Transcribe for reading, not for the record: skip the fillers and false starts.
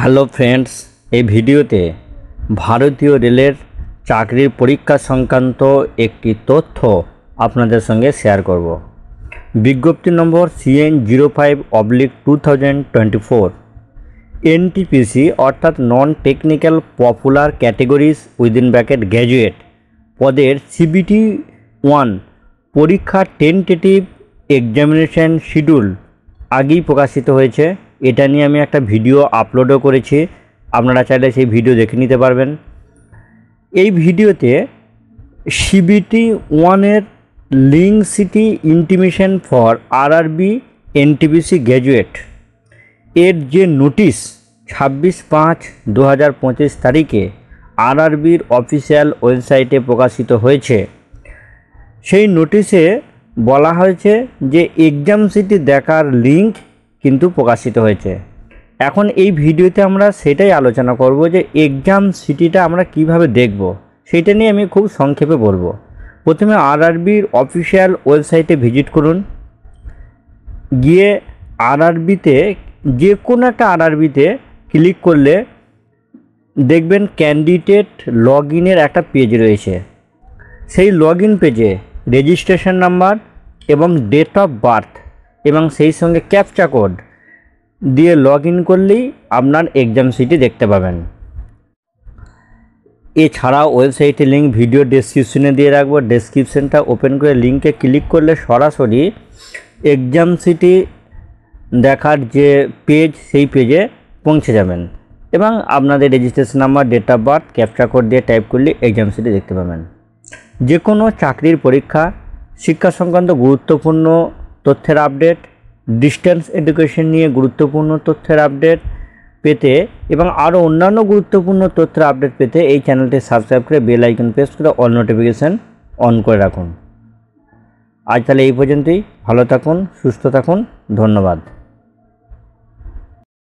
Hello friends, এই ভিডিওতে ভারতীয় রেলের চাকরির পরীক্ষা সংক্রান্ত একটি তথ্য আপনাদের সঙ্গে শেয়ার করব। বিজ্ঞপ্তি নম্বর CN05/2024 NTPC অর্থাৎ non technical popular categories within bracket graduate পদের CBT 1 পরীক্ষার টেন্টেটিভ এক্সামিনেশন শিডিউল আগেই প্রকাশিত হয়েছে। এটা নিয়ে আমি একটা ভিডিও আপলোডও করেছি, আপনারা চাইলে সেই ভিডিও দেখে নিতে পারবেন। এই ভিডিওতে CBT 1-এর link city intimation for RRB NTPC graduate এর যে নোটিশ 26/5/2025 তারিখে RRBর অফিসিয়াল ওয়েবসাইটে প্রকাশিত হয়েছে, সেই নোটিশে বলা হয়েছে যে এক্সাম সিটি দেখার লিঙ্ক কিন্তু প্রকাশিত হয়েছে। এখন এই ভিডিওতে আমরা সেটাই আলোচনা করব যে এক্সাম সিটিটা আমরা কিভাবে দেখব, সেটা নিয়ে আমি খুব সংক্ষেপে বলবো। প্রথমে RRBর অফিসিয়াল ওয়েবসাইটে ভিজিট করুন, গিয়ে RRBতে যে কোনো একটা RRBতে ক্লিক করলে দেখবেন ক্যান্ডিডেট লগ ইনের একটা পেজ রয়েছে। সেই লগ ইন পেজে রেজিস্ট্রেশন নাম্বার এবং ডেট অফ বার্থ এবং সেই সঙ্গে ক্যাপচা কোড দিয়ে লগ ইন করলেই আপনার এক্সাম সিটি দেখতে পাবেন। এছাড়াও ওয়েবসাইটের লিঙ্ক ভিডিও ডেসক্রিপশনে দিয়ে রাখবো। ডেসক্রিপশনটা ওপেন করে লিঙ্কে ক্লিক করলে সরাসরি এক্সাম সিটি দেখার যে পেজ, সেই পেজে পৌঁছে যাবেন এবং আপনাদের registration number, date of birth, captcha code দিয়ে টাইপ করলে এক্সাম সিটি দেখতে পাবেন। যে কোনো চাকরির পরীক্ষা, শিক্ষা সংক্রান্ত গুরুত্বপূর্ণ তথ্যের আপডেট, ডিস্টেন্স এডুকেশন নিয়ে গুরুত্বপূর্ণ তথ্যের আপডেট পেতে এবং আরও অন্যান্য গুরুত্বপূর্ণ তথ্যের আপডেট পেতে এই চ্যানেলটি সাবস্ক্রাইব করে বেল আইকন প্রেস করে অল নোটিফিকেশান অন করে রাখুন। আজ তাহলে এই পর্যন্তই। ভালো থাকুন, সুস্থ থাকুন, ধন্যবাদ।